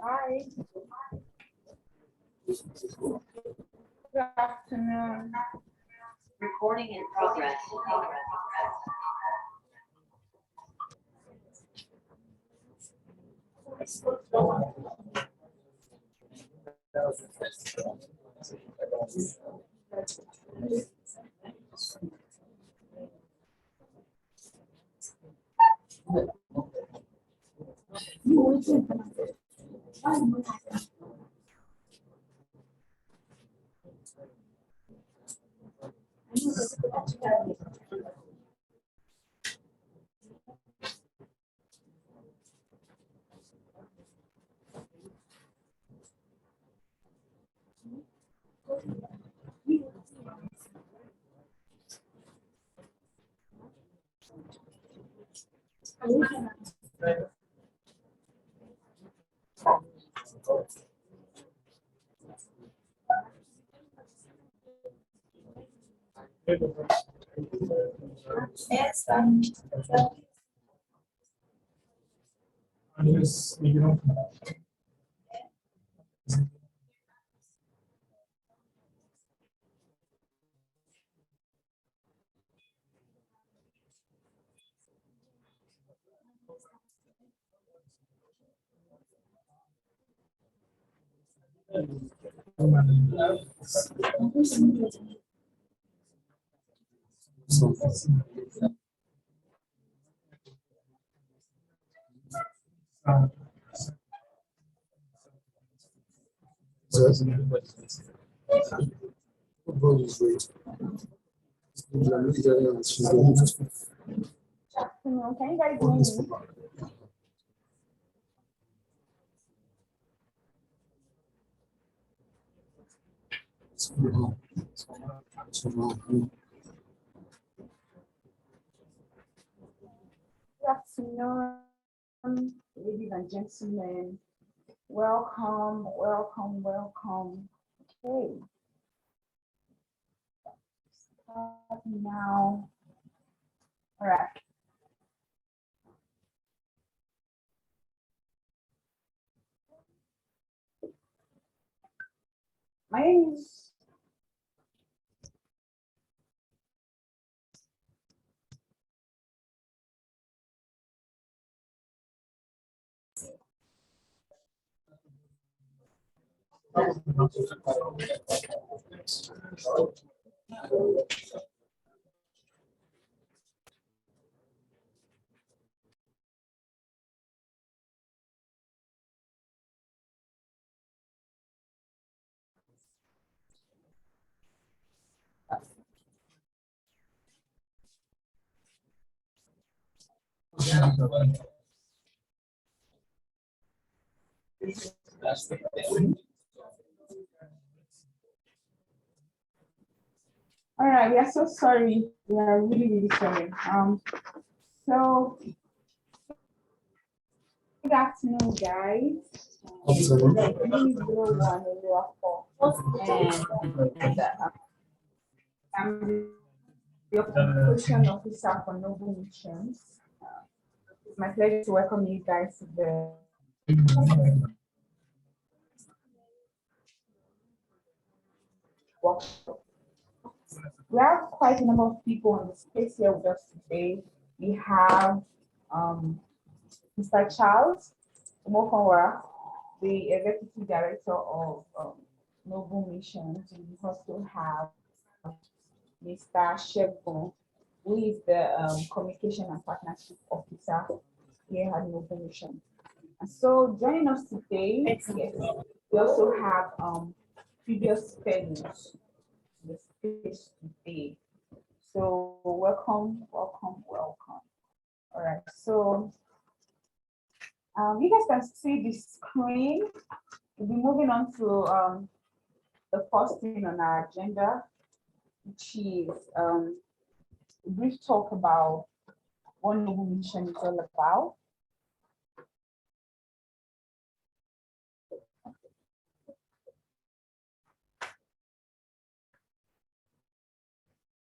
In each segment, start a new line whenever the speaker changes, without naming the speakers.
Hi. Good afternoon.
Recording in progress.
Afternoon. Can you guys hear me? Good afternoon, ladies and gentlemen. Welcome, welcome, welcome. Okay. Start now. All right. My name is all right. We are so sorry. We are really, really sorry. So good afternoon, guys. My name is Zero One Zero Four, and I'm the operation officer for Noble Missions. It's my pleasure to welcome you guys to the workshop. We have quite a number of people on the space here with us today. We have Mr. Charles Mokonwa, the Executive Director of Noble Missions. We also have Mr. Shevgon, who is the Communication and Partnership Officer here at Noble Mission. And so joining us today, yes, we also have previous fellows in the space today. So welcome. All right, so you guys can see the screen. We'll be moving on to the first thing on our agenda, which is a brief talk about what Noble Mission is all about.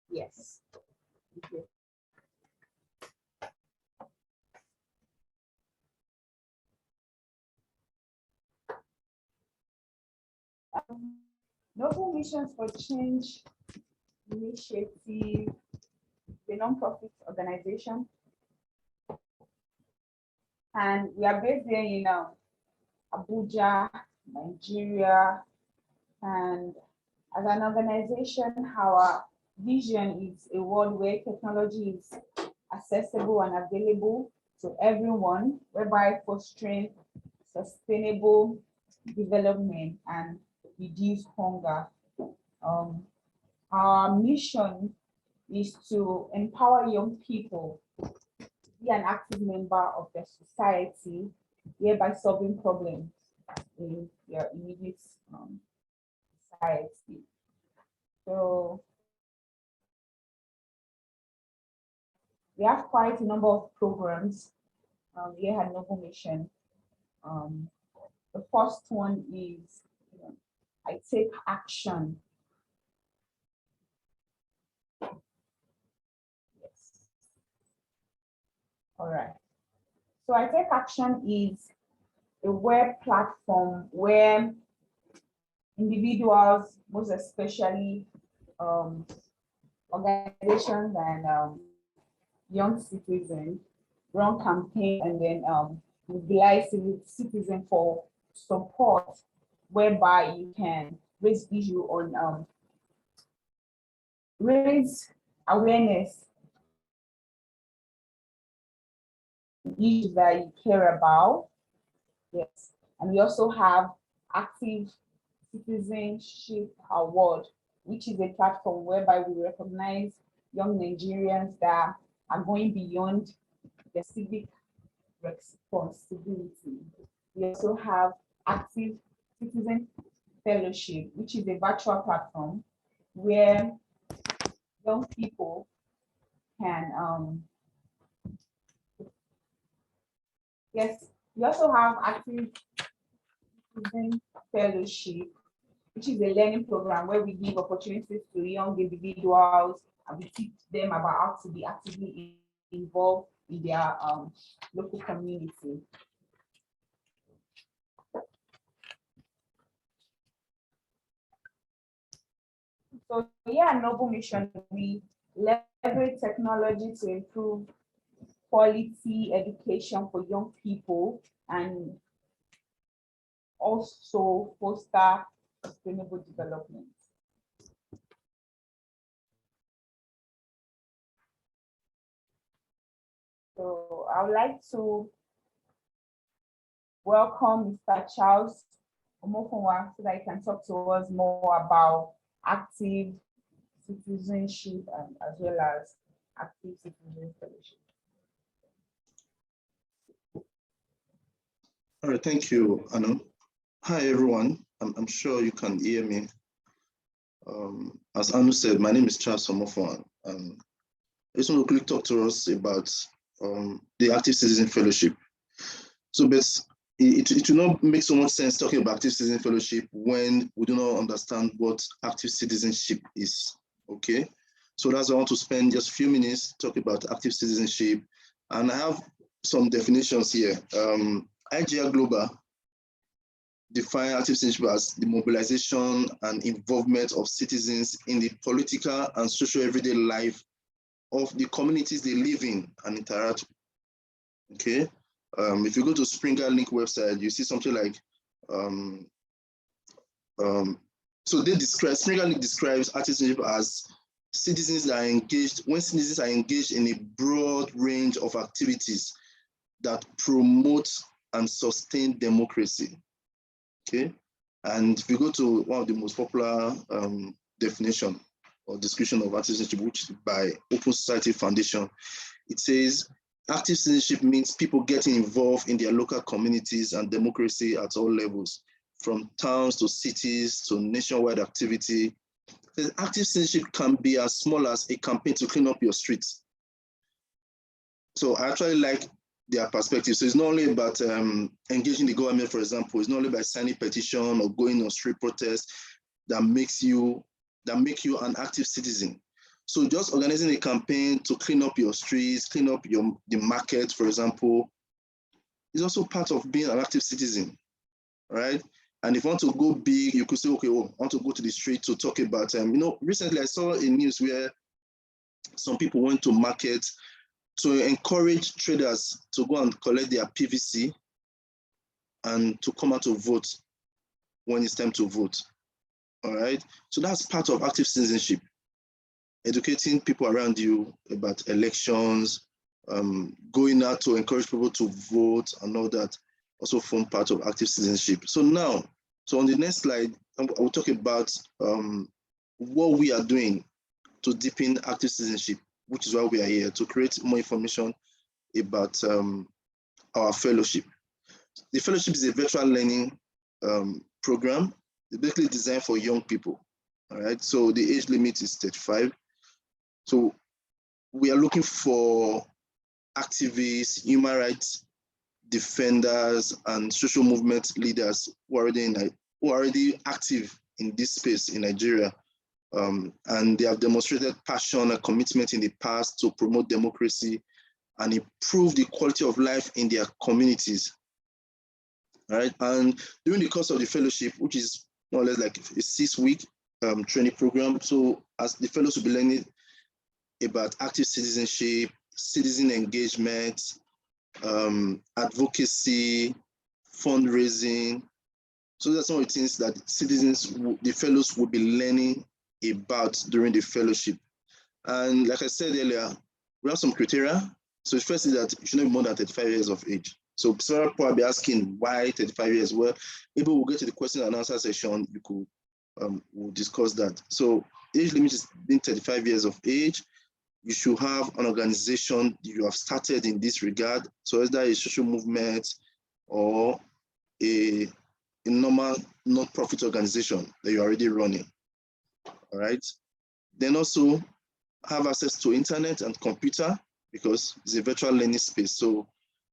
Yes. Okay. Noble Missions for Change Initiative, a non-profit organization, and we are based here in Abuja, Nigeria, and as an organization, our vision is a world where technology is accessible and available to everyone, whereby fostering sustainable development and reduce hunger. Our mission is to empower young people to be an active member of their society, thereby solving problems in their immediate society. So we have quite a number of programs here at Noble Mission. The first one is I Take Action. Yes. All right. So I Take Action is a web platform where individuals, most especially organizations and young citizens, run campaigns and then mobilize citizens for support, whereby you can raise issue on raise awareness issues that you care about. Yes, and we also have Active Citizenship Award, which is a platform whereby we recognize young Nigerians that are going beyond their civic responsibility. We also have Active Citizen Fellowship, which is a virtual platform where young people can yes, we also have Active Citizen Fellowship, which is a learning program where we give opportunities to young individuals and we teach them about how to be actively involved in their local community. So yeah, Noble Mission, we leverage technology to improve quality education for young people and also foster sustainable development. So I would like to welcome Mr. Charles Omofunwa so that he can talk to us more about active citizenship and as well as active citizen fellowship.
All right, thank you, Anu. Hi, everyone. I'm sure you can hear me. As Anu said, my name is Charles Omofunwa. I just want to quickly talk to us about the Active Citizen Fellowship. So, but it will not make so much sense talking about Active Citizen Fellowship when we do not understand what active citizenship is, okay? So that's why I want to spend just a few minutes talking about active citizenship. And I have some definitions here. IGR Global define active citizenship as the mobilization and involvement of citizens in the political and social everyday life of the communities they live in and interact with. Okay. If you go to Springer Link website, you see something like, so they describe, Springer Link describes active citizenship as citizens are engaged, when citizens are engaged in a broad range of activities that promote and sustain democracy. Okay, and if you go to one of the most popular definition or description of active citizenship, which is by Open Society Foundation, it says active citizenship means people getting involved in their local communities and democracy at all levels, from towns to cities to nationwide activity. The active citizenship can be as small as a campaign to clean up your streets. So I actually like their perspective. So it's not only about engaging the government, for example, it's not only by signing petition or going on street protests that make you an active citizen. So just organizing a campaign to clean up your streets, clean up the market, for example, is also part of being an active citizen, right? And if you want to go big, you could say, okay, well, I want to go to the street to talk about, recently I saw a news where some people went to market to encourage traders to go and collect their PVC and to come out to vote when it's time to vote. All right. So that's part of active citizenship. Educating people around you about elections, going out to encourage people to vote and all that also form part of active citizenship. So now, on the next slide, I will talk about what we are doing to deepen active citizenship, which is why we are here, to create more information about our fellowship. The fellowship is a virtual learning program. It's basically designed for young people, all right? So the age limit is 35. So we are looking for activists, human rights defenders, and social movement leaders who are already active in this space in Nigeria. And they have demonstrated passion and commitment in the past to promote democracy and improve the quality of life in their communities. All right, and during the course of the fellowship, which is more or less like a 6-week training program, so as the fellows will be learning about active citizenship, citizen engagement, advocacy, fundraising. So that's some of the things that the fellows will be learning about during the fellowship. And like I said earlier, we have some criteria. So the first is that you shouldn't be more than 35 years of age. So some people will be asking why 35 years? Well, maybe we'll get to the question and answer session. You could we'll discuss that. So age limit is being 35 years of age. You should have an organization you have started in this regard. So either a social movement or a normal non-profit organization that you're already running. All right. Then also have access to internet and computer, because it's a virtual learning space. So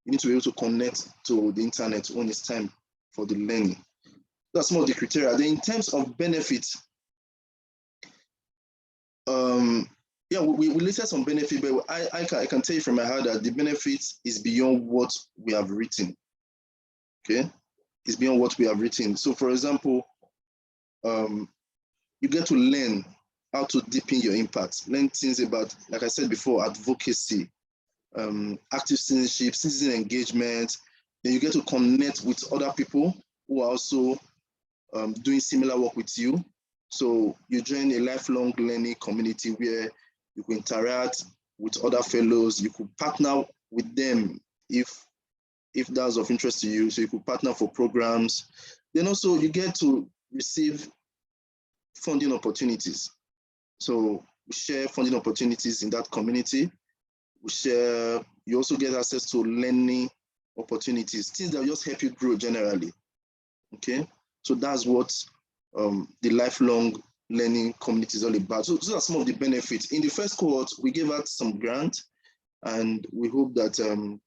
you need to be able to connect to the internet when it's time for the learning. That's some of the criteria. Then in terms of benefits, yeah, we listed some benefits, but I can tell you from my heart that the benefits is beyond what we have written. Okay, it's beyond what we have written. So for example, you get to learn how to deepen your impact, learn things about, like I said before, advocacy, active citizenship, citizen engagement. Then you get to connect with other people who are also doing similar work with you. So you join a lifelong learning community where you can interact with other fellows. You could partner with them if that's of interest to you. So you could partner for programs. Then also you get to receive funding opportunities. So we share funding opportunities in that community. You also get access to learning opportunities, things that will just help you grow generally. Okay, so that's what the lifelong learning community is all about. So those are some of the benefits. In the first cohort, we gave out some grant, and we hope that in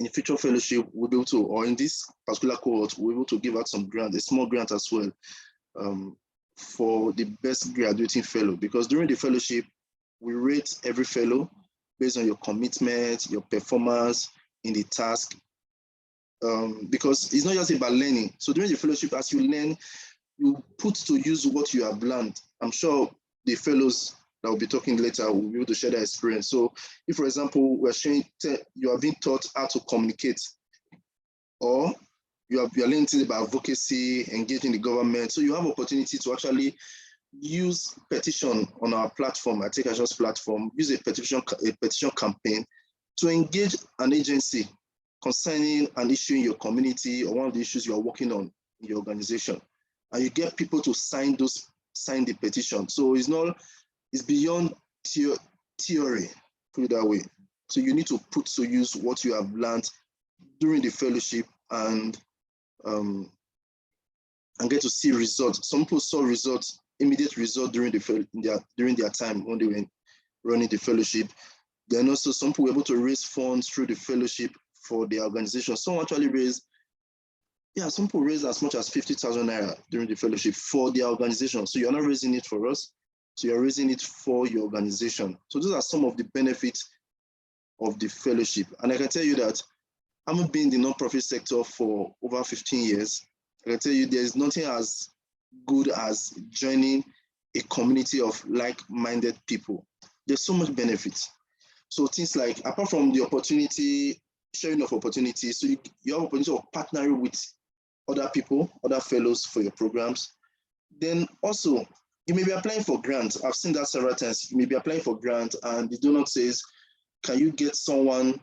future fellowship, we'll be able to, or in this particular cohort, we'll be able to give out some grant, a small grant as well, for the best graduating fellow. Because during the fellowship, we rate every fellow based on your commitment, your performance in the task, because it's not just about learning. So during the fellowship, as you learn, you put to use what you have learned. I'm sure the fellows that will be talking later will be able to share their experience. So if, for example, you are being taught how to communicate, or you are learning things about advocacy, engaging the government, so you have opportunity to actually use petition on our platform, I Take Actions platform, use a petition campaign to engage an agency concerning an issue in your community or one of the issues you are working on in your organization. And you get people to sign the petition. So it's beyond theory, put it that way. So you need to put to use what you have learned during the fellowship and get to see results. Some people saw results, immediate results during their time when they were running the fellowship. Then also some people were able to raise funds through the fellowship for the organization. Some actually some people raised as much as 50,000 naira during the fellowship for their organization. So you're not raising it for us, so you're raising it for your organization. So those are some of the benefits of the fellowship. And I can tell you that having been in the nonprofit sector for over 15 years, I can tell you there's nothing as good as joining a community of like-minded people. There's so much benefits. So things like, apart from the opportunity, sharing of opportunities, so you have opportunity of partnering with other people, other fellows for your programs. Then also, you may be applying for grants. I've seen that several times. You may be applying for grants and the donor says, can you get someone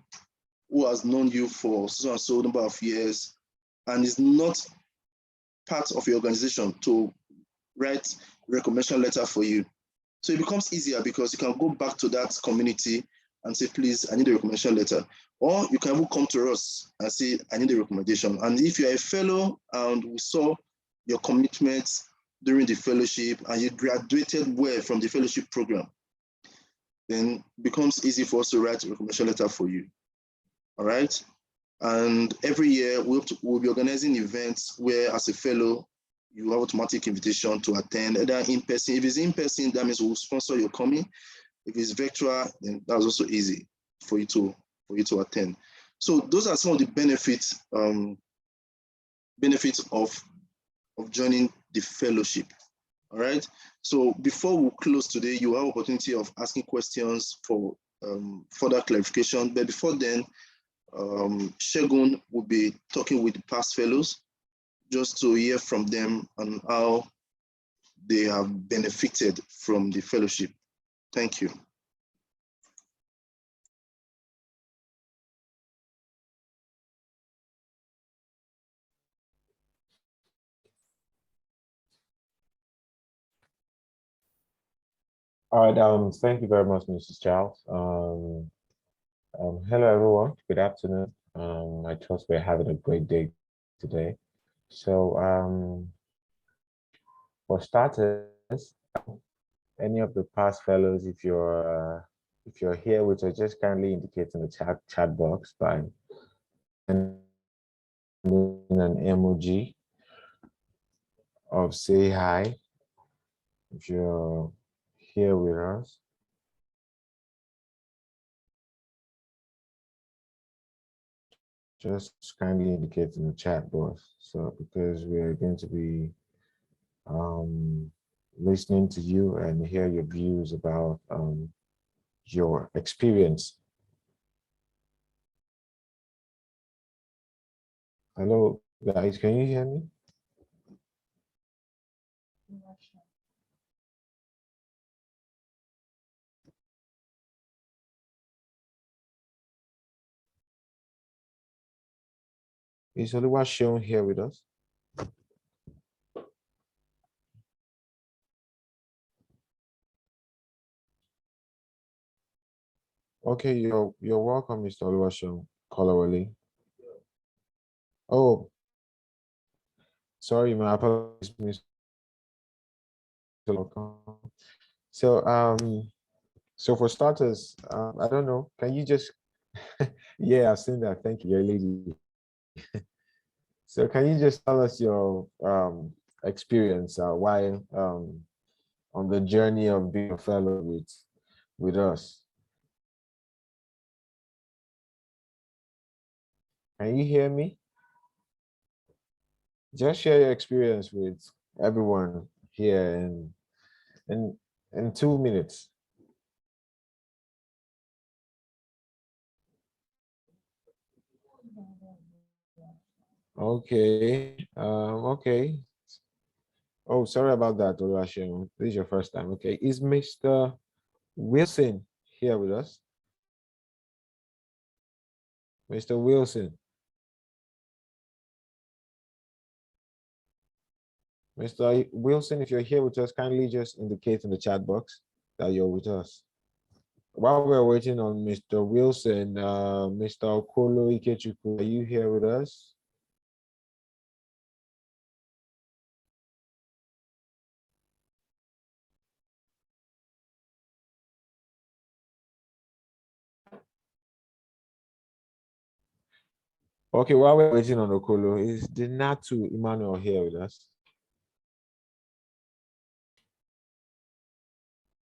who has known you for so and so number of years and is not part of your organization to write recommendation letter for you? So it becomes easier because you can go back to that community and say, please, I need a recommendation letter. Or you can even come to us and say, I need a recommendation. And if you're a fellow and we saw your commitments during the fellowship and you graduated well from the fellowship program, then it becomes easy for us to write a recommendation letter for you. All right. And every year we'll be organizing events where, as a fellow, you have automatic invitation to attend, either in person. If it's in person, that means we'll sponsor your coming. If it's virtual, then that's also easy for you to attend. So those are some of the benefits of joining the fellowship. All right. So before we close today, you have opportunity of asking questions for further clarification. But before then, Shegun will be talking with the past fellows just to hear from them and how they have benefited from the fellowship. Thank you.
All right, thank you very much, Mrs. Charles. Hello, everyone. Good afternoon. I trust we're having a great day today. So, for starters, any of the past fellows, if you're here, which I just kindly indicate in the chat box by sending an emoji of say hi, if you're here with us. Just kindly indicate in the chat box. So because we are going to be listening to you and hear your views about your experience. Hello, guys, can you hear me? Is Oluwa shown here with us? Okay, you're welcome, Mr. Oluwaseun Kolawole. Oh, sorry, my apologies, Mr. Welcome. So for starters, I don't know, can you just yeah, I've seen that. Thank you, your lady. So can you just tell us your experience while on the journey of being a fellow with us? Can you hear me? Just share your experience with everyone here in 2 minutes. Okay. Okay. Oh, sorry about that, Oluwaseun. This is your first time. Okay. Is Mr. Wilson here with us? Mr. Wilson. Mr. Wilson, if you're here with us, kindly just indicate in the chat box that you're with us. While we're waiting on Mr. Wilson, Mr. Okolo Ikechukwu, are you here with us? Okay, while we're waiting on Okolo, is the Natu Emmanuel here with us?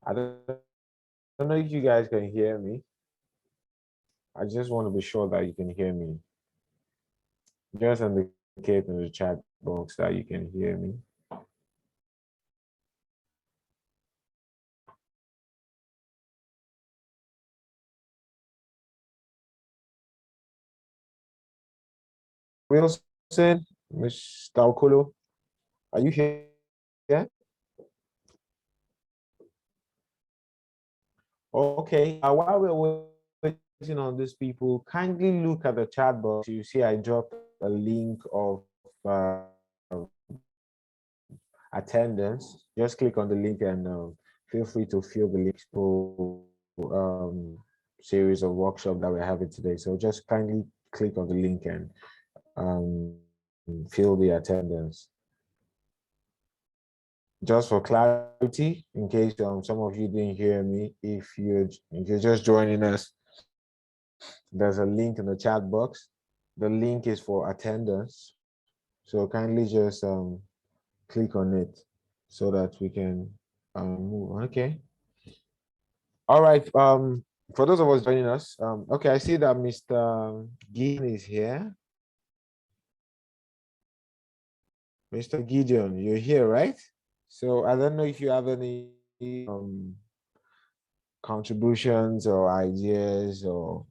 I don't know if you guys can hear me. I just want to be sure that you can hear me. Just indicate in the chat box that you can hear me. Wilson, Mr. Okolo, are you here? Okay, while we're waiting on these people, kindly look at the chat box. You see, I dropped a link of attendance. Just click on the link and feel free to fill the link for series of workshop that we're having today. So just kindly click on the link and fill the attendance. Just for clarity, in case some of you didn't hear me, if you're just joining us, there's a link in the chat box. The link is for attendance. So kindly just click on it so that we can move. Okay. All right. For those of us joining us, okay, I see that Mr. Gideon is here. Mr. Gideon, you're here, right? So I don't know if you have any contributions or ideas or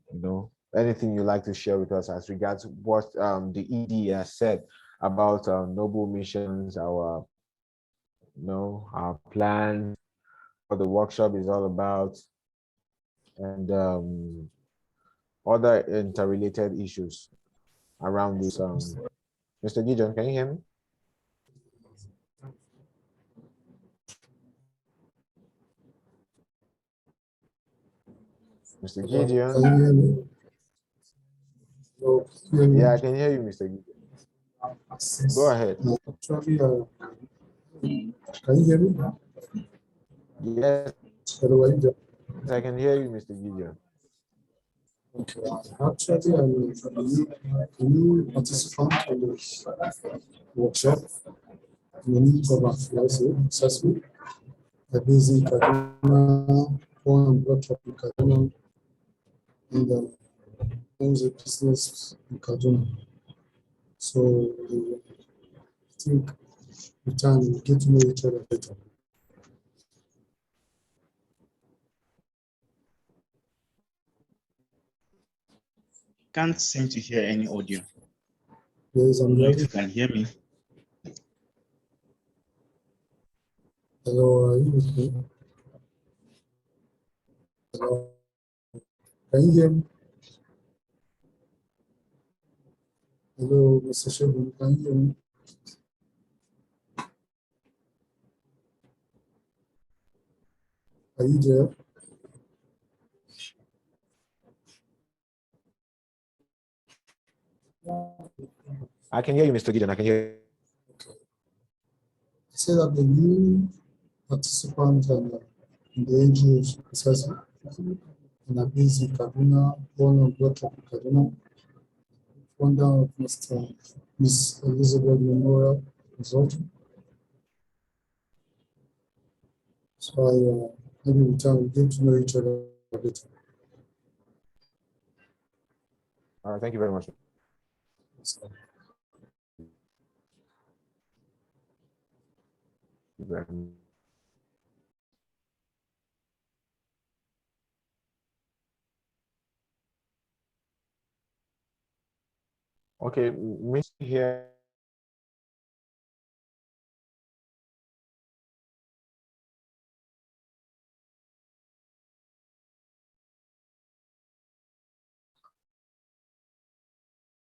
anything you'd like to share with us as regards what the ED has said about noble missions, our our plan, what the workshop is all about, and other interrelated issues around this. Mr. Gideon, can you hear me? Mr. Gideon?
Can you hear me?
Yeah, I can hear you, Mr. Gideon. Go ahead.
Actually, can you hear me?
Yes,
Hello, are you there?
I can hear you, Mr. Gideon.
Okay. Actually, I'm a new participant in this workshop. I'm a new cover, assessment, the basic Kaduna, one workshop in Kaduna, and the owns a business in Kaduna. So I think with time we get to know each other better.
Can't seem to hear any audio.
Yes, I'm
If
ready.
you can hear me.
Hello, are you with me? Hello. Can you hear me? Hello, Mr. Shebu, can you hear me? Are you there?
I can hear you, Mr. Gideon. I can hear you.
Okay. I said that the new participant in the NGO's assessment and are based in Kaduna, born on workshop in Kaduna, founder of Miss Elizabeth Memorial Consulting. So maybe with time we get to know each other a bit.
All right, thank you very much. Okay, Miss here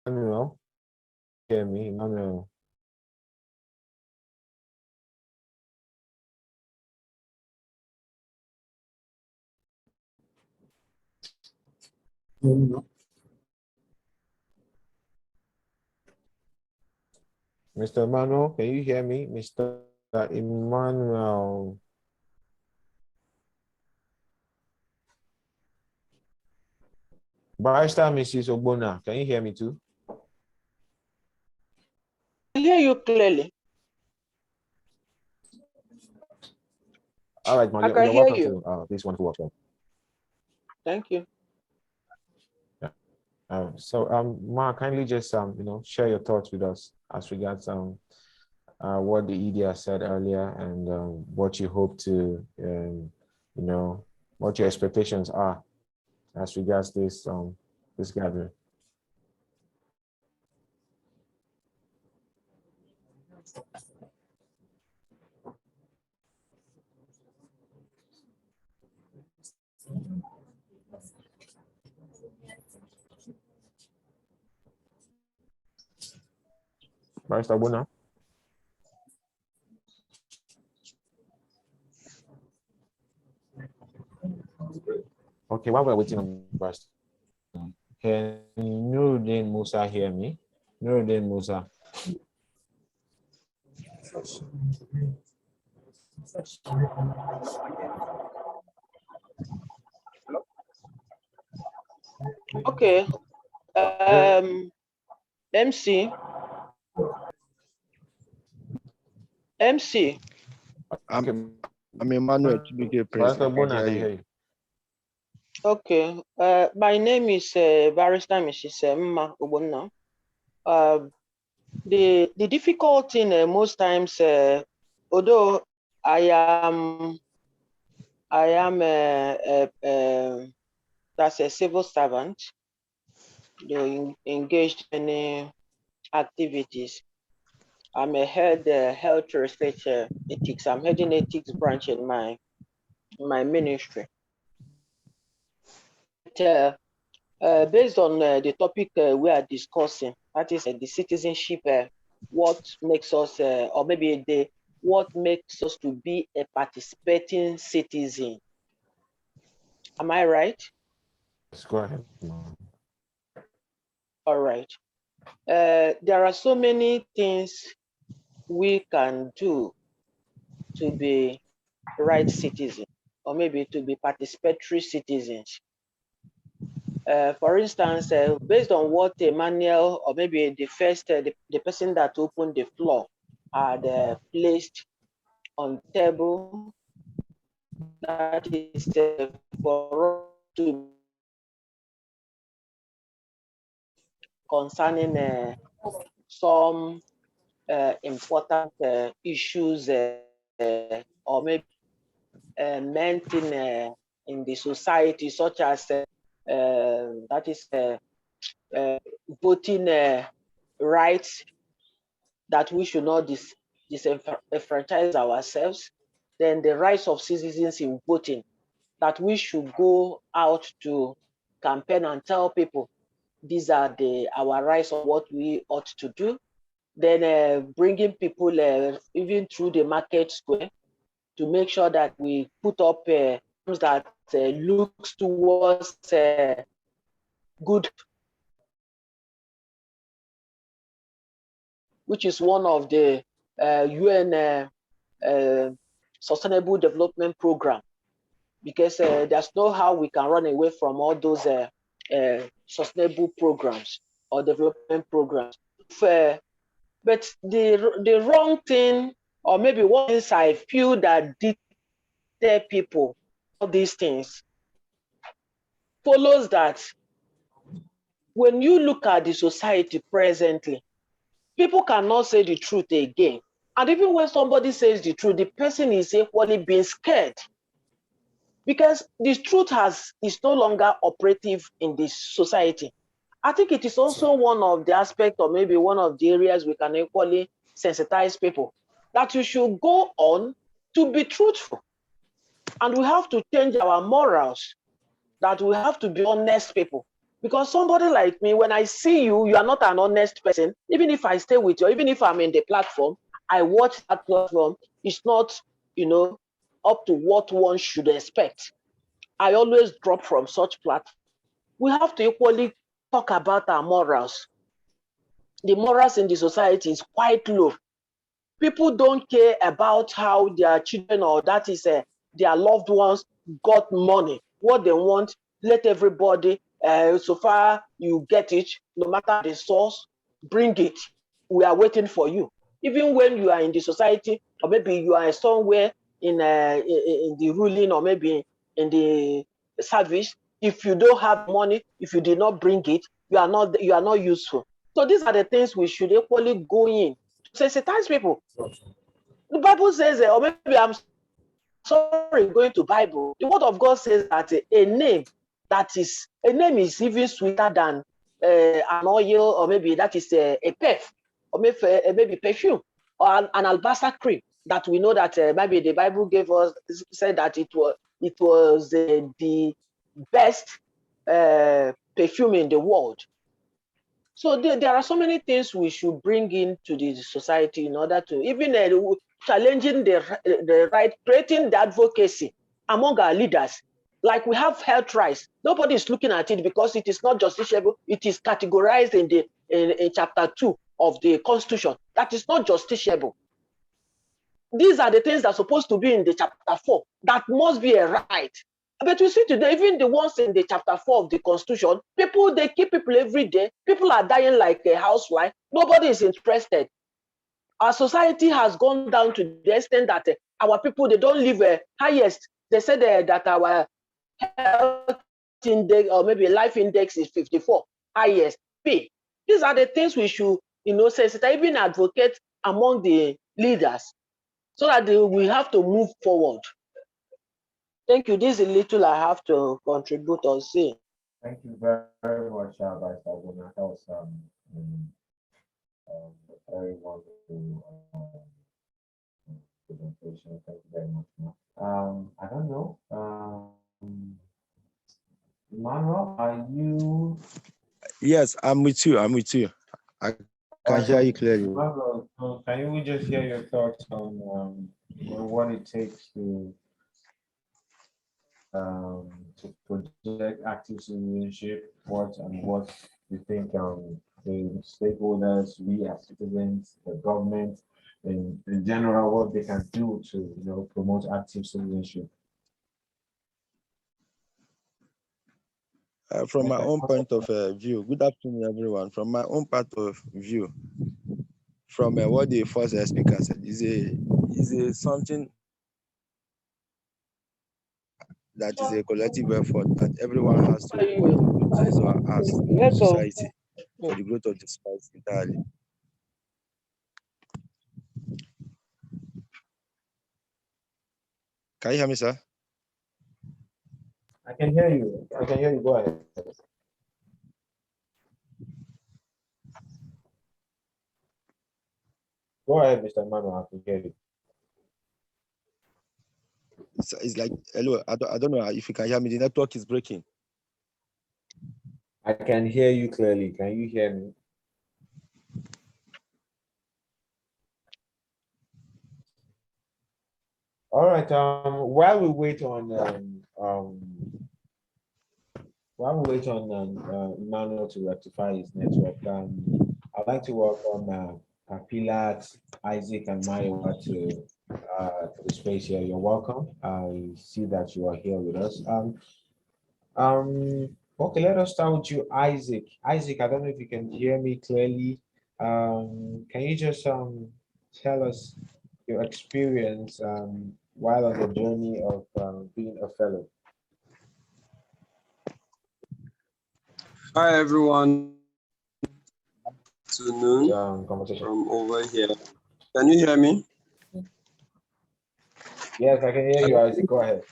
Emmanuel, hear me, Emmanuel.
No.
Mr. Emmanuel, can you hear me? Mr. Emmanuel. Barrister Mrs. Ogbonna, can you hear me too?
I hear you clearly.
All right, man,
I can
you're
hear
welcome
you.
to this wonderful workshop.
Thank you.
Ma, kindly just share your thoughts with us as regards what the ED has said earlier and what you hope to what your expectations are as regards this this gathering. Barrister Ogbonna? Okay, while we're waiting on Barrister, can Nuruddin Musa hear me? Nuruddin Musa.
Okay. MC.
I'm Emmanuel Chibike,
Barrister
President. I
Ogbonna, I
can
can
hear
hear
you.
you.
Okay. My name is Barrister Mrs. Mma Ogbonna. The difficult thing most times, although I am that's a civil servant, engaged in activities. I'm a head health research ethics. I'm heading ethics branch in my ministry. Based on the topic we are discussing, that is the citizenship, what makes us, or maybe what makes us to be a participating citizen. Am I right?
Let's go ahead.
All right. There are so many things we can do to be right citizens, or maybe to be participatory citizens. For instance, based on what Emmanuel, or maybe the first, the person that opened the floor had placed on the table, that is for us to concerning some important issues or maybe meant in the society, such as that is voting rights, that we should not disenfranchise ourselves. Then the rights of citizens in voting, that we should go out to campaign and tell people these are our rights of what we ought to do. Then bringing people even through the market square to make sure that we put up that looks towards good, which is one of the UN Sustainable Development Program, because there's no how we can run away from all those sustainable programs or development programs. But the wrong thing, or maybe one thing I feel that deter people, all these things, follows that when you look at the society presently, people cannot say the truth again. And even when somebody says the truth, the person is equally being scared, because the truth is no longer operative in this society. I think it is also one of the aspects, or maybe one of the areas we can equally sensitize people, that you should go on to be truthful. And we have to change our morals, that we have to be honest people. Because somebody like me, when I see you, you are not an honest person. Even if I stay with you, even if I'm in the platform, I watch that platform. It's not, up to what one should expect. I always drop from such platforms. We have to equally talk about our morals. The morals in the society is quite low. People don't care about how their children or that is their loved ones got money. What they want, let everybody, so far you get it, no matter the source, bring it. We are waiting for you. Even when you are in the society, or maybe you are somewhere in the ruling, or maybe in the service, if you don't have money, if you did not bring it, you are not useful. So these are the things we should equally go in to sensitize people. The Bible says, or maybe I'm sorry, going to Bible. The word of God says that a name is even sweeter than an oil, or maybe that is a perf, or maybe perfume, or an alabaster cream. That we know that maybe the Bible gave us, said that it was the best perfume in the world. So there are so many things we should bring into the society in order to even challenging the right, creating the advocacy among our leaders. Like we have health rights. Nobody is looking at it because it is not justiciable. It is categorized in chapter 2 of the Constitution. That is not justiciable. These are the things that are supposed to be in the chapter 4. That must be a right. But we see today, even the ones in the chapter 4 of the Constitution, they kill people every day. People are dying like a housefly. Nobody is interested. Our society has gone down to the extent that our people, they don't live highest. They said that our health index, or maybe life index, is 54, highest. These are the things we should, sensitize, even advocate among the leaders, so that we have to move forward. Thank you. This is little I have to contribute or say.
Thank you very much, Vice Governor. That was very wonderful presentation. Thank you very much. I don't know. Emmanuel, are you?
Yes, I'm with you. I'm with you. I can hear you clearly.
Emmanuel, can you just share your thoughts on what it takes to project active citizenship? What you think the stakeholders, we as citizens, the government, in general, what they can do to promote active citizenship?
From my own point of view, good afternoon, everyone. From my own point of view, from what the first speaker said, is something that is a collective effort that everyone has to contribute his or hers to the society for the growth of the society entirely. Can you hear me, sir?
I can hear you. I can hear you. Go ahead. Go ahead, Mr. Emmanuel. I can hear you.
It's like, hello, I don't know if you can hear me. The network is breaking.
I can hear you clearly. Can you hear me? All right. While we wait on Emmanuel to rectify his network, I'd like to welcome Pilat, Isaac, and Mayowa to the space here. You're welcome. I see that you are here with us. Okay, let us start with you, Isaac. Isaac, I don't know if you can hear me clearly. Can you just tell us your experience while on the journey of being a fellow?
Hi everyone. Afternoon
Conversation.
from over here. Can you hear me?
Yes, I can hear you, Isaac. Go ahead.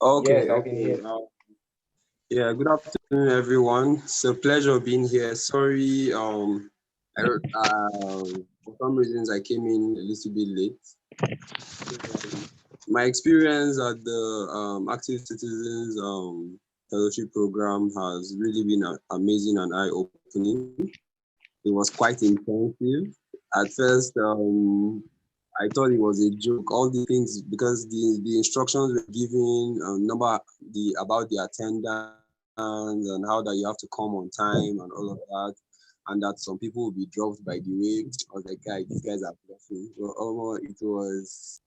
Okay.
Yes, I can hear.
Yeah. Good afternoon, everyone. It's a pleasure being here. Sorry, for some reasons I came in a little bit late. My experience at the Active Citizens fellowship program has really been amazing and eye-opening. It was quite intensive. At first, I thought it was a joke. All the things, because the instructions were given, about the attendance and how that you have to come on time and all of that, and that some people will be dropped by the way. I was like, guys, these guys are bluffing. Well, it was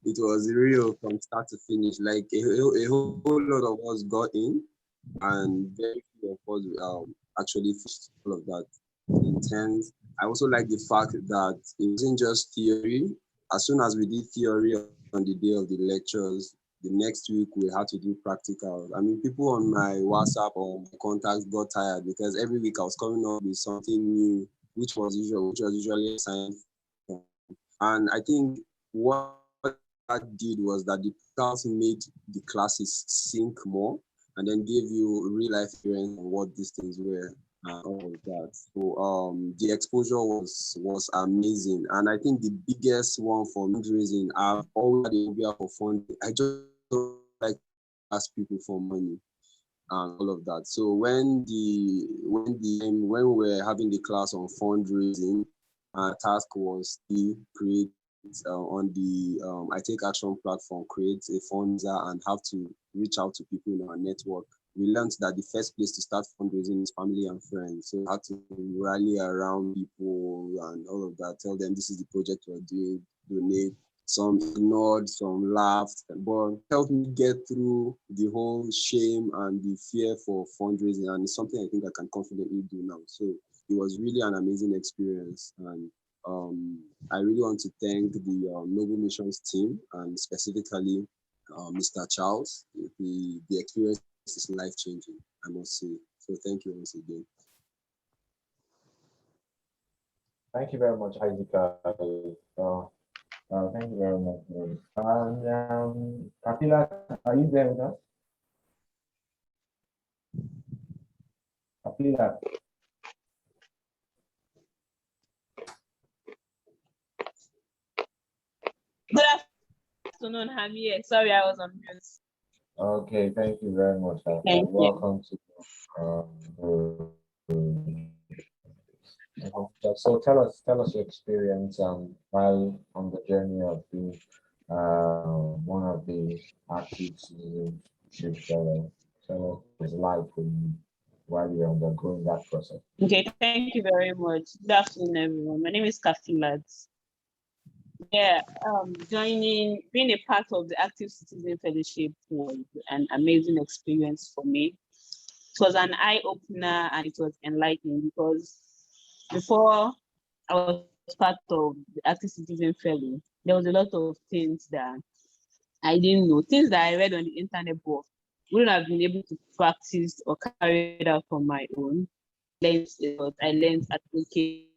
real from start to finish. Like a whole lot of us got in, and very few of us actually finished all of that. Intense. I also like the fact that it wasn't just theory. As soon as we did theory on the day of the lectures, the next week we had to do practicals. I mean, people on my WhatsApp or my contacts got tired because every week I was coming up with something new, which was usually assigned. And I think what that did was that the practicals made the classes sink more and then gave you real life experience on what these things were and all of that. So the exposure was amazing. And I think the biggest one for fundraising, I've always had a phobia for funding. I just don't like to ask people for money and all of that. So when we were having the class on fundraising, our task was to create on the I Take Action platform, create a fundraiser and have to reach out to people in our network. We learned that the first place to start fundraising is family and friends. So we had to rally around people and all of that, tell them this is the project we're doing, donate. Some ignored, some laughed, but helped me get through the whole shame and the fear for fundraising. And it's something I think I can confidently do now. So it was really an amazing experience. And I really want to thank the Noble Missions team and specifically Mr. Charles. The experience is life-changing, I must say. So thank you once again.
Thank you very much, Isaac. Thank you very much. Kapila, are you there with us? Kapila.
Good afternoon, I'm here. Sorry, I was on mute.
Okay, thank you very much.
Thank you.
Welcome to so tell us your experience while on the journey of being one of the active citizenship fellow. So it's life for you while you're undergoing that process.
Okay, thank you very much. Good afternoon, everyone. My name is Kafilat. Yeah, being a part of the Active Citizen Fellowship was an amazing experience for me. It was an eye-opener and it was enlightening because before I was part of the Active Citizen Fellow, there was a lot of things that I didn't know, things that I read on the internet but wouldn't have been able to practice or carry it out on my own. I learned advocacy,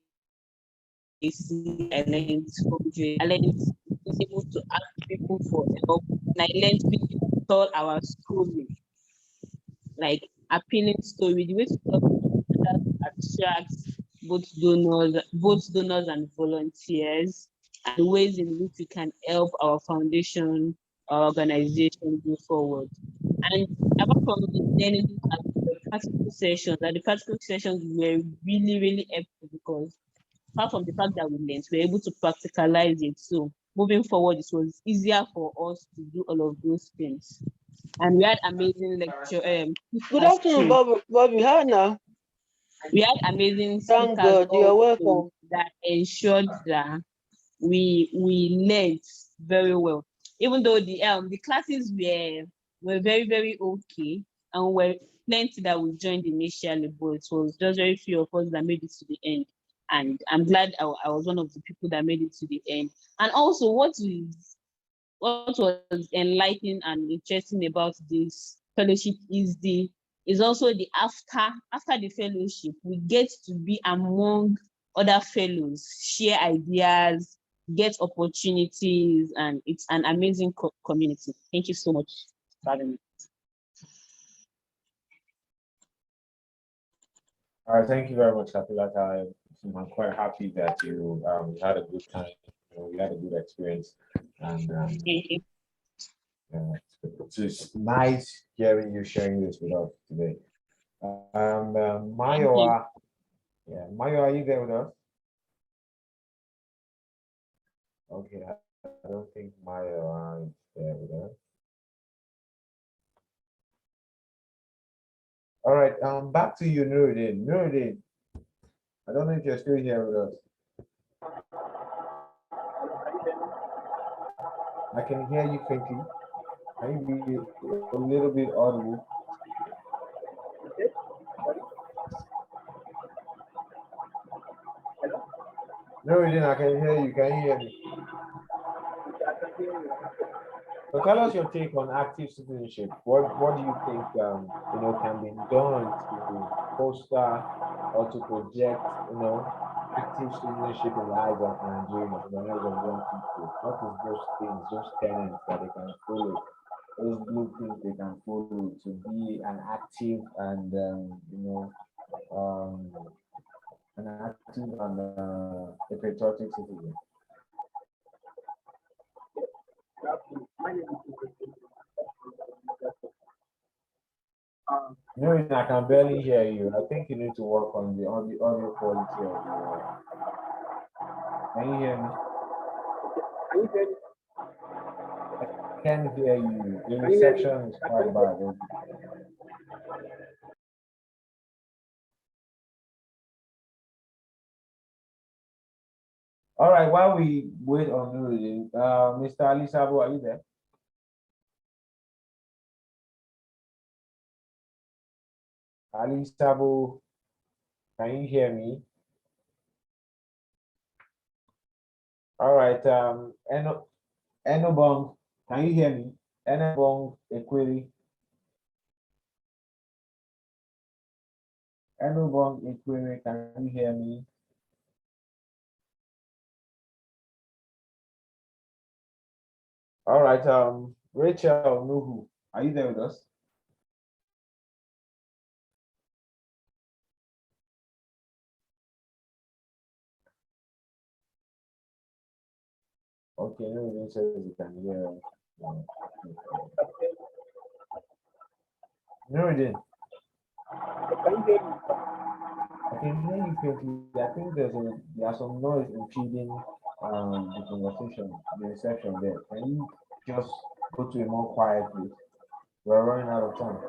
I learned fundraising, I learned being able to ask people for help, and I learned being able to tell our story, like appealing story, the way to talk that attracts both donors and volunteers, and the ways in which we can help our foundation, our organization go forward. And apart from learning at the practical sessions, were really, really helpful because apart from the fact that we learned, we were able to practicalize it. So moving forward, it was easier for us to do all of those things. And we had amazing lecture.
Good afternoon, Bobby. How now?
We had amazing
Thank
speakers
God. You're
also
welcome.
that ensured that we learned very well. Even though the classes were very, very okay, and were plenty that we joined initially, but it was just very few of us that made it to the end. And I'm glad I was one of the people that made it to the end. And also, what was enlightening and interesting about this fellowship is also the after the fellowship, we get to be among other fellows, share ideas, get opportunities, and it's an amazing community. Thank you so much for having me.
All right, thank you very much, Kapila. I'm quite happy that you had a good time. You had a good experience, and
Thank you.
It's nice hearing you sharing this with us today.
Thank you.
Mayowa, yeah, Mayo, are you there with us? Okay, I don't think Mayowa is there with us. All right, back to you, Nuruddin. Nuruddin, I don't know if you're still here with us. I can hear you faintly. Can you be a little bit audible? Nuruddin, I can hear you. Can you hear me? So tell us your take on active citizenship. What do you think can be done to foster or to project active citizenship in the eyes of Nigerians, in the eyes of young people? What is those things, those tenets that they can follow, those blueprints they can follow to be an active and a patriotic citizen? No, I can barely hear you. I think you need to work on the audio quality of your. Can you hear me? I can't hear you. The reception is quite bad. All right, while we wait on Nuruddin, Mr. Ali Sabo, are you there? Ali Sabo, can you hear me? All right, Enobong, can you hear me? Enobong Equiri. Enobong Equiri, can you hear me? All right, Rachel Nuhu, are you there with us? Okay, Nuruddin says you can hear. Nuruddin. I can hear you faintly. I think there's some noise impeding the conversation, the reception there. Can you just go to a more quiet place? We're running out of time.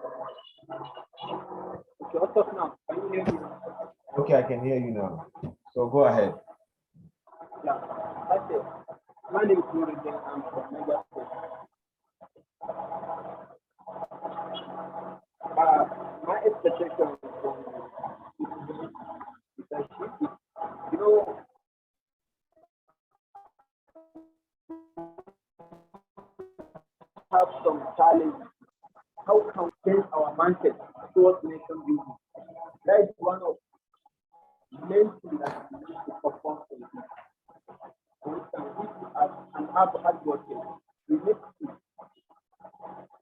Okay, I can hear you now. So go ahead.
Yeah, that's it. My name is Nuruddin. I'm from Niger State. My expectation from leadership is, have some challenge. How can we change our mindset towards nation building? That is one of the main things that we need to perform for the people. For instance, if we have an advocate, we need to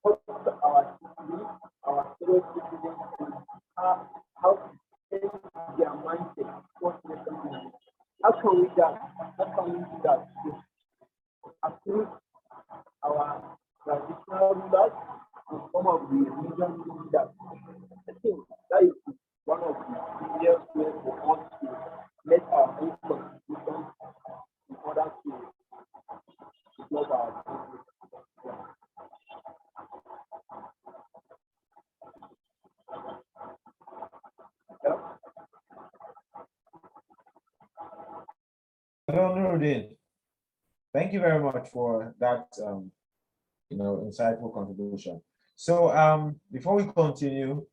put our citizens, our fellow citizens, and how to change their mindset towards nation building. How can we do that? How can we do that? To approve our traditional rulers and some of the religion leaders. I think that is one of the easiest ways for us to make our own contribution in order to develop our country.
Hello, Nuruddin. Thank you very much for that insightful contribution. So before we continue,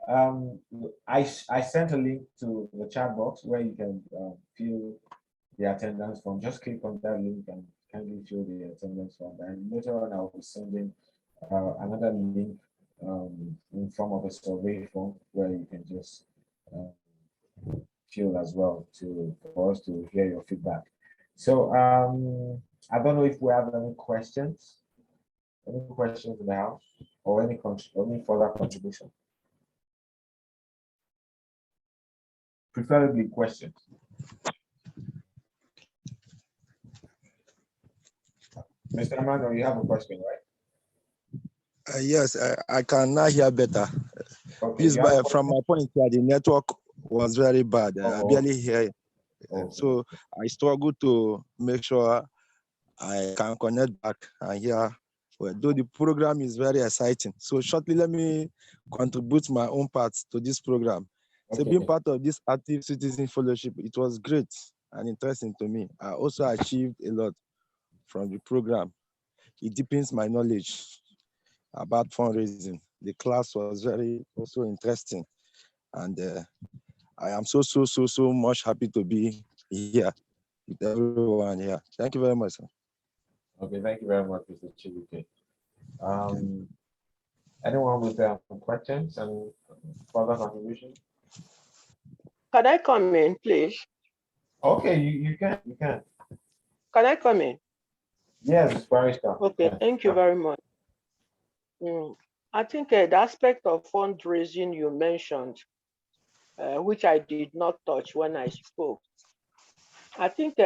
I sent a link to the chat box where you can fill the attendance form. Just click on that link and kindly fill the attendance form. And later on, I'll be sending another link in form of a survey form where you can just fill as well for us to hear your feedback. So I don't know if we have any questions. Any questions in the house or any further contribution? Preferably questions. Mr. Amando, you have a question, right?
Yes, I can now hear better.
Okay,
Please,
you have a
from
question?
my point here, the network was very bad. I
Oh,
barely hear.
okay.
So I struggle to make sure I can connect back and hear. Well, though the program is very exciting. So shortly, let me contribute my own part to this program. So being
Okay.
part of this active citizen fellowship, it was great and interesting to me. I also achieved a lot from the program. It deepens my knowledge about fundraising. The class was very also interesting. And I am so much happy to be here with everyone here. Thank you very much, sir.
Okay, thank you very much, Mr. Chibuke. Anyone with questions and further contribution?
Can I come in, please?
Okay, you can.
Can I come in?
Yes, barrister.
Okay,
Yes.
thank you very much. I think the aspect of fundraising you mentioned, which I did not touch when I spoke. I think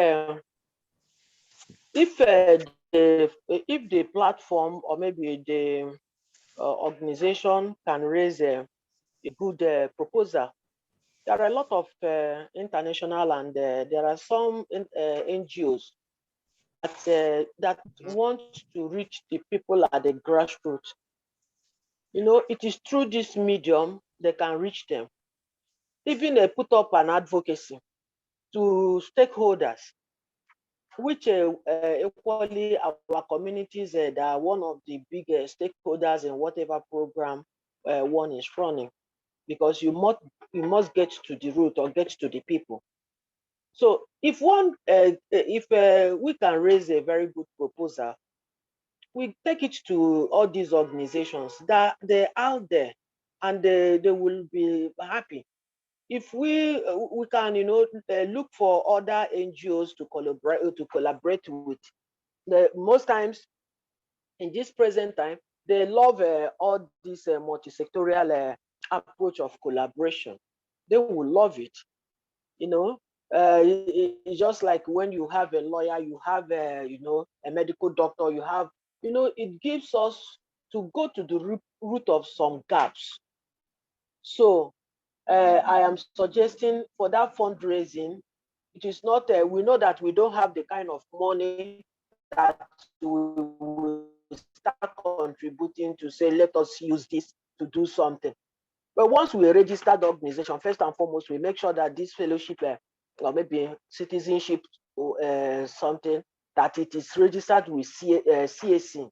if the platform or maybe the organization can raise a good proposal, there are a lot of international and there are some NGOs that want to reach the people at the grassroots. You know, it is through this medium they can reach them. Even they put up an advocacy to stakeholders, which equally our communities that are one of the biggest stakeholders in whatever program one is running, because you must get to the root or get to the people. So if we can raise a very good proposal, we take it to all these organizations that they're out there, and they will be happy. If we can, look for other NGOs to collaborate with. Most times in this present time, they love all this multi-sectorial approach of collaboration. They will love it. You know, it's just like when you have a lawyer, you have a medical doctor, you have, it gives us to go to the root of some gaps. So I am suggesting for that fundraising, it is not, we know that we don't have the kind of money that we will start contributing to say, let us use this to do something. But once we register the organization, first and foremost, we make sure that this fellowship or maybe citizenship or something, that it is registered with CAC.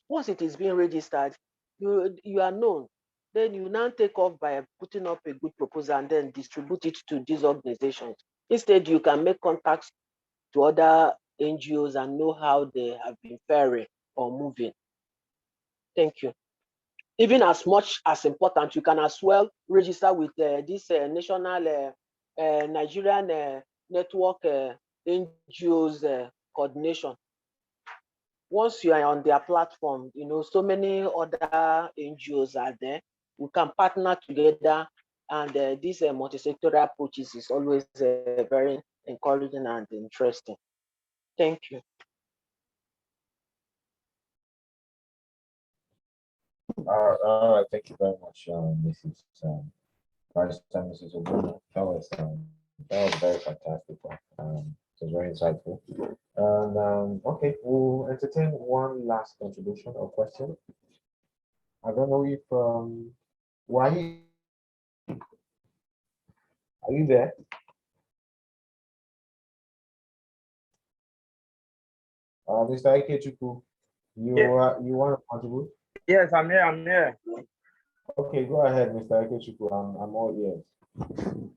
Once it is being registered, you are known. Then you now take off by putting up a good proposal and then distribute it to these organizations. Instead, you can make contacts to other NGOs and know how they have been faring or moving. Thank you. Even as much as important, you can as well register with this national Nigerian network NGOs coordination. Once you are on their platform, so many other NGOs are there. We can partner together, and this multi-sectoral approaches is always very encouraging and interesting. Thank you.
All right, thank you very much, Mrs. Barrister, Mrs. Obuno. That was very fantastic. It was very insightful. And okay, we'll entertain one last contribution or question. I don't know if why are you there? Mr. Ikechukwu, you want to contribute?
Yes, I'm here.
Okay, go ahead, Mr. Ikechukwu. I'm all ears.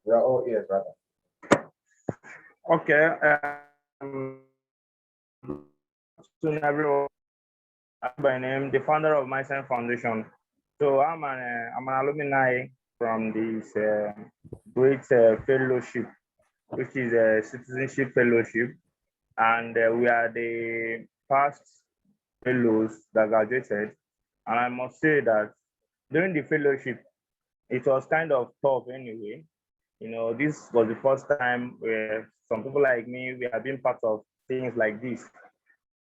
We are all ears, rather.
Okay. Everyone, by name, the founder of My Sense Foundation. So I'm an alumni from this great fellowship, which is a citizenship fellowship, and we are the past fellows that graduated. And I must say that during the fellowship, it was kind of tough anyway. This was the first time where some people like me, we have been part of things like this.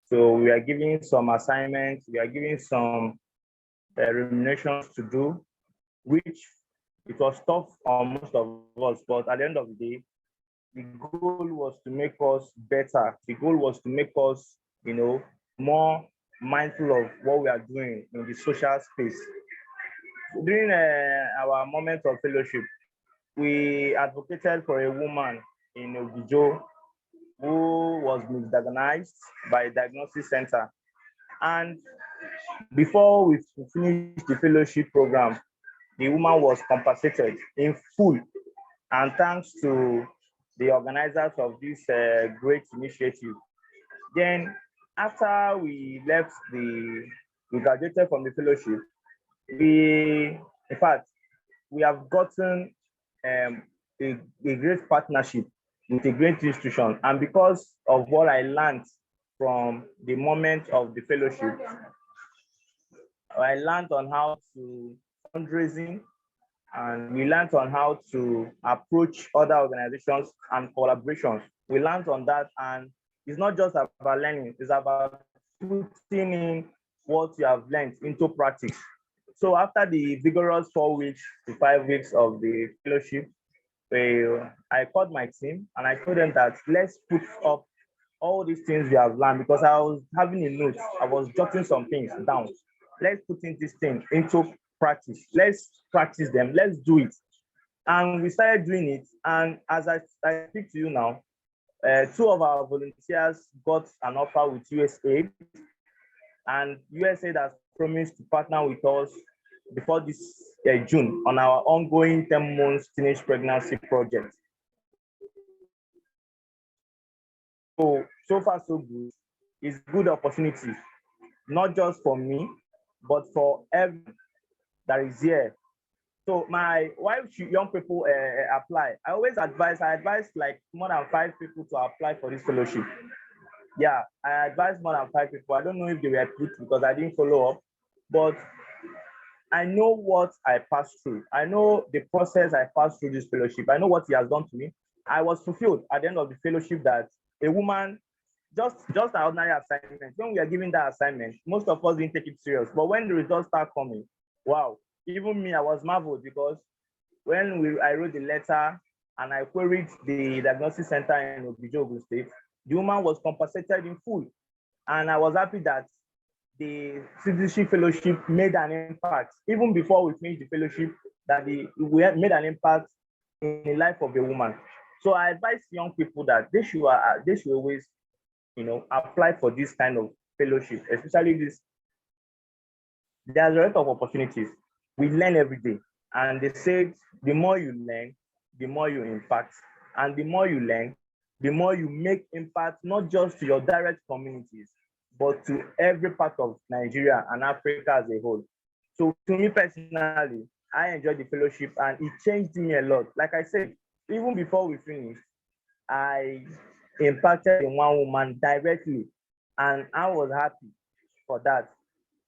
So we are giving some assignments, we are giving some remunerations to do, which it was tough on most of us, but at the end of the day, the goal was to make us better. The goal was to make us, more mindful of what we are doing in the social space. During our moment of fellowship, we advocated for a woman in Ogijo who was misdiagnosed by a diagnosis center. And before we finished the fellowship program, the woman was compensated in full. And thanks to the organizers of this great initiative. Then after we graduated from the fellowship, in fact, we have gotten a great partnership with a great institution. And because of what I learned from the moment of the fellowship, I learned on how to fundraising, and we learned on how to approach other organizations and collaborations. We learned on that, and it's not just about learning, it's about putting in what you have learned into practice. So after the vigorous 4 weeks to 5 weeks of the fellowship, I called my team and I told them that let's put up all these things we have learned, because I was having a note, I was jotting some things down. Let's put in this thing into practice. Let's practice them. Let's do it. And we started doing it. And as I speak to you now, 2 of our volunteers got an offer with USAID, and USAID has promised to partner with us before this June on our ongoing 10 months teenage pregnancy project. So far so good. It's good opportunity, not just for me, but for everyone that is here. So why should young people apply? I advise like more than 5 people to apply for this fellowship. Yeah, I advise more than 5 people. I don't know if they were picked because I didn't follow up, but I know what I passed through. I know the process I passed through this fellowship. I know what he has done to me. I was fulfilled at the end of the fellowship that a woman, just an ordinary assignment. When we are giving that assignment, most of us didn't take it serious. But when the results start coming, wow, even me, I was marveled, because when I wrote the letter and I queried the diagnosis center in Ogijo State, the woman was compensated in full. And I was happy that the citizenship fellowship made an impact. Even before we finished the fellowship, that we made an impact in the life of a woman. So I advise young people that they should always, apply for this kind of fellowship, especially this. There's a lot of opportunities. We learn every day. And they said, the more you learn, the more you impact. And the more you learn, the more you make impact, not just to your direct communities, but to every part of Nigeria and Africa as a whole. So to me personally, I enjoyed the fellowship and it changed me a lot. Like I said, even before we finished, I impacted in one woman directly, and I was happy for that.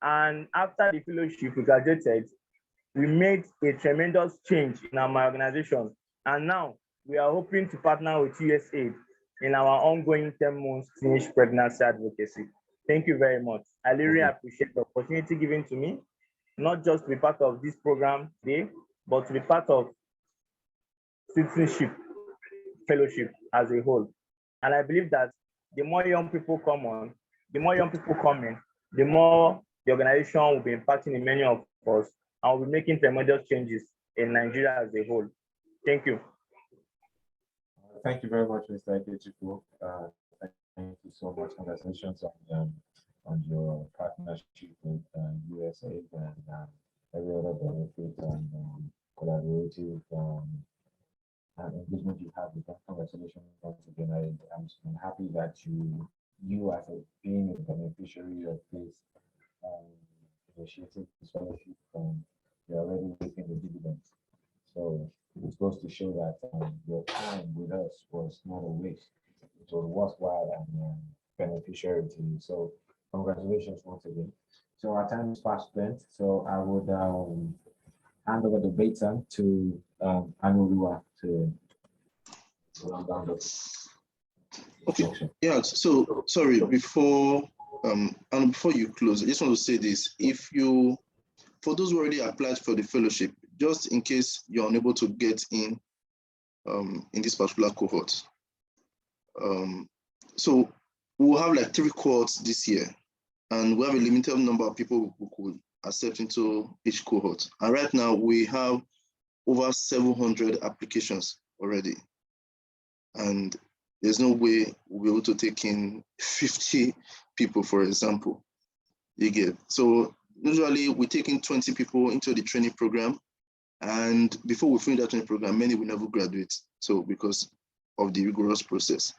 And after the fellowship, we graduated, we made a tremendous change in our organization. And now we are hoping to partner with USAID in our ongoing 10 months teenage pregnancy advocacy. Thank you very much. I really appreciate the opportunity given to me, not just to be part of this program today, but to be part of citizenship fellowship as a whole. And I believe that the more young people come in, the more the organization will be impacting in many of us and will be making tremendous changes in Nigeria as a whole. Thank you.
Thank you very much, Mr. Ikechukwu. Thank you so much. Congratulations on your partnership with USAID and every other benefit and collaborative engagement you have with them. Congratulations once again. I'm happy that you as being a beneficiary of this initiative, this fellowship, you're already reaping the dividends. So it goes to show that your time with us was not a waste. It was worthwhile and beneficial to you. So congratulations once again. So our time is fast spent. So I would hand over the baton to Anurua to run down the
Okay. Yeah. So sorry, before you close, I just want to say this: if you for those who already applied for the fellowship, just in case you're unable to get in this particular cohort. So we'll have like 3 cohorts this year, and we have a limited number of people who could accept into each cohort. And right now we have over 700 applications already. And there's no way we'll be able to take in 50 people, for example. You get. So usually we take in 20 people into the training program. And before we finish that training program, many will never graduate. So because of the rigorous process.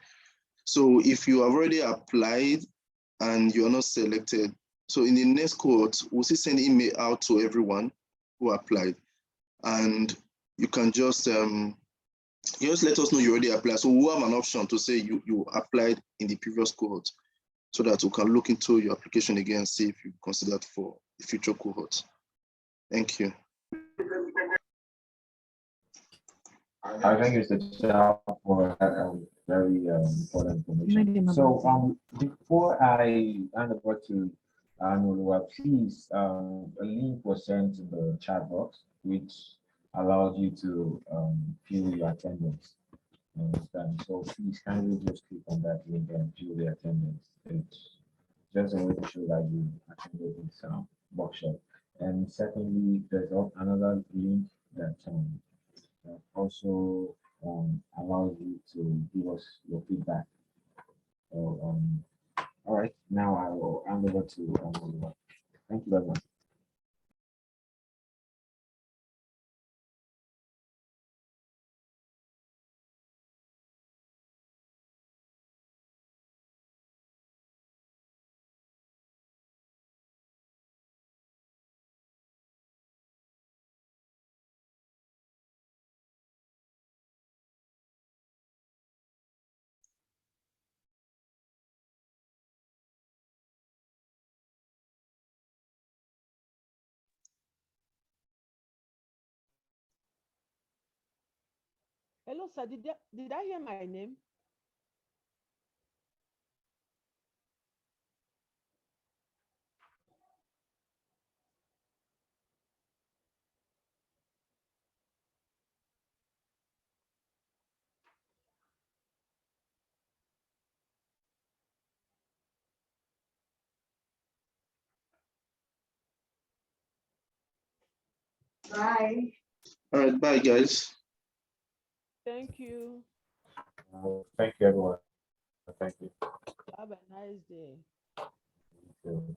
So if you have already applied and you are not selected, so in the next cohort, we'll still send email out to everyone who applied. And you can just let us know you already applied. So we'll have an option to say you applied in the previous cohort, so that we can look into your application again and see if you considered for the future cohort. Thank you.
I think it's a job for very important information. So before I hand over to Anulua, please, a link was sent to the chat box, which allows you to view your attendance. Understand? So please kindly just click on that link and view the attendance. It's just a way to show that you attended this workshop. And secondly, there's another link that also allows you to give us your feedback. So, all right, now I will hand over to Oliver. Thank you very much.
Hello, sir. Did I hear my name?
Bye.
All right, bye guys.
Thank you.
Thank you, everyone. Thank you.
Have a nice day.
You too.